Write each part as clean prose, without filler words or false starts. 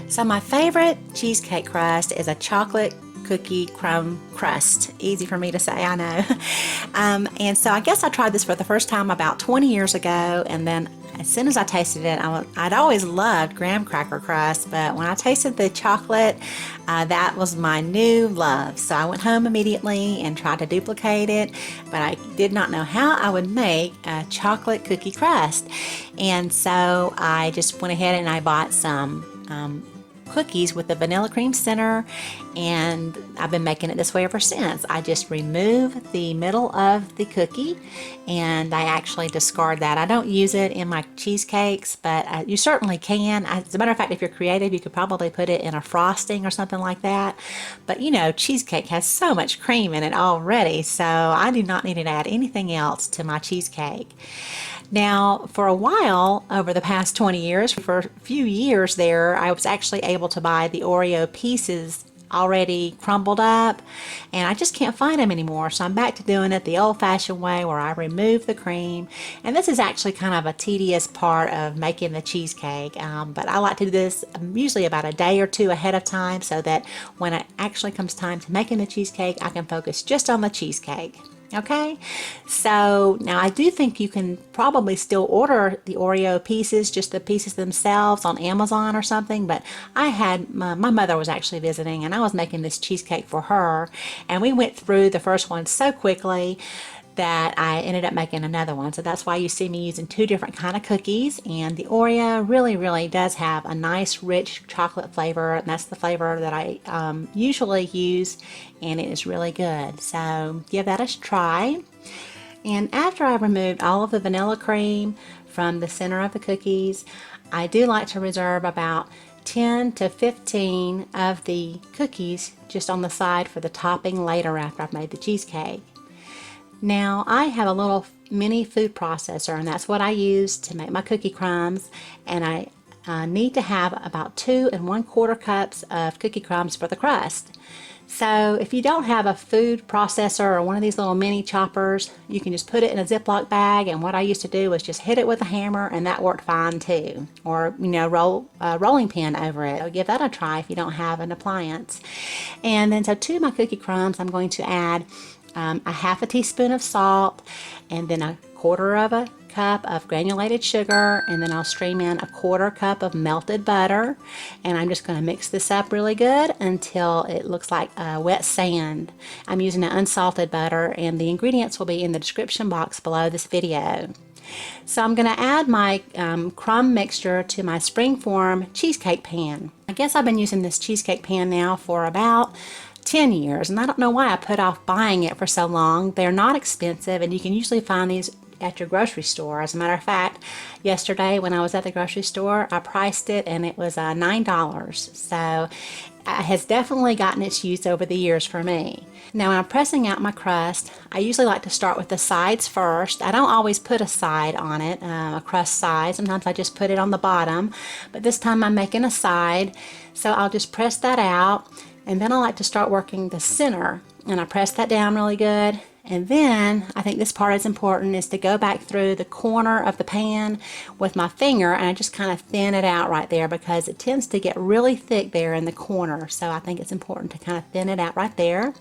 So my favorite cheesecake crust is a chocolate cookie crumb crust. Easy for me to say, I know. And so I guess I tried this for the first time about 20 years ago, and then as soon as I tasted it, I'd always loved graham cracker crust, but when I tasted the chocolate, that was my new love. So I went home immediately and tried to duplicate it, but I did not know how I would make a chocolate cookie crust. And so I just went ahead and I bought some cookies with the vanilla cream center, and I've been making it this way ever since. I just remove the middle of the cookie and I actually discard that. I don't use it in my cheesecakes, but you certainly can. As a matter of fact, if you're creative, you could probably put it in a frosting or something like that. But you know, cheesecake has so much cream in it already, so I do not need to add anything else to my cheesecake. Now, for a while, over the past 20 years, for a few years there, I was actually able to buy the Oreo pieces already crumbled up, and I just can't find them anymore. So I'm back to doing it the old-fashioned way where I remove the cream. And this is actually kind of a tedious part of making the cheesecake, but I like to do this usually about a day or two ahead of time so that when it actually comes time to making the cheesecake, I can focus just on the cheesecake. Okay, so now I do think you can probably still order the Oreo pieces, just the pieces themselves, on Amazon or something, but I had, my mother was actually visiting and I was making this cheesecake for her, and we went through the first one so quickly that I ended up making another one. So that's why you see me using two different kind of cookies, and the Oreo really does have a nice rich chocolate flavor, and that's the flavor that I usually use, and it is really good. So give that a try. And after I removed all of the vanilla cream from the center of the cookies, I do like to reserve about 10 to 15 of the cookies just on the side for the topping later after I've made the cheesecake. Now I have a little mini food processor, and that's what I use to make my cookie crumbs, and I need to have about 2 1/4 cups of cookie crumbs for the crust. So if you don't have a food processor or one of these little mini choppers, you can just put it in a Ziploc bag, and what I used to do was just hit it with a hammer, and that worked fine too. Or, you know, roll a rolling pin over it. So give that a try if you don't have an appliance. And then so to my cookie crumbs, I'm going to add a half a teaspoon of salt, and then a 1/4 cup of granulated sugar, and then I'll stream in a 1/4 cup of melted butter, and I'm just going to mix this up really good until it looks like wet sand. I'm using an unsalted butter, and the ingredients will be in the description box below this video. So I'm going to add my crumb mixture to my springform cheesecake pan. I guess I've been using this cheesecake pan now for about 10 years, and I don't know why I put off buying it for so long. They're not expensive, and you can usually find these at your grocery store. As a matter of fact, yesterday when I was at the grocery store, I priced it and it was $9. So it has definitely gotten its use over the years for me. Now when I'm pressing out my crust, I usually like to start with the sides first. I don't always put a side on it, a crust side. Sometimes I just put it on the bottom, but this time I'm making a side. So I'll just press that out, and then I like to start working the center, and I press that down really good. And then I think this part is important, is to go back through the corner of the pan with my finger, and I just kind of thin it out right there because it tends to get really thick there in the corner. So I think it's important to kind of thin it out right there.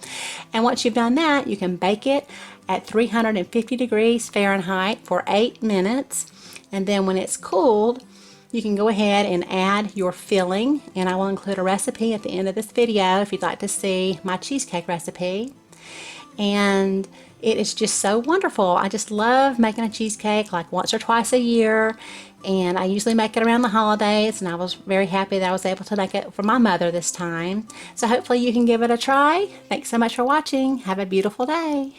And once you've done that, you can bake it at 350 degrees Fahrenheit for 8 minutes. And then when it's cooled, you can go ahead and add your filling, and I will include a recipe at the end of this video if you'd like to see my cheesecake recipe. And it is just so wonderful. I just love making a cheesecake like once or twice a year, and I usually make it around the holidays, and I was very happy that I was able to make it for my mother this time. So hopefully you can give it a try. Thanks so much for watching. Have a beautiful day.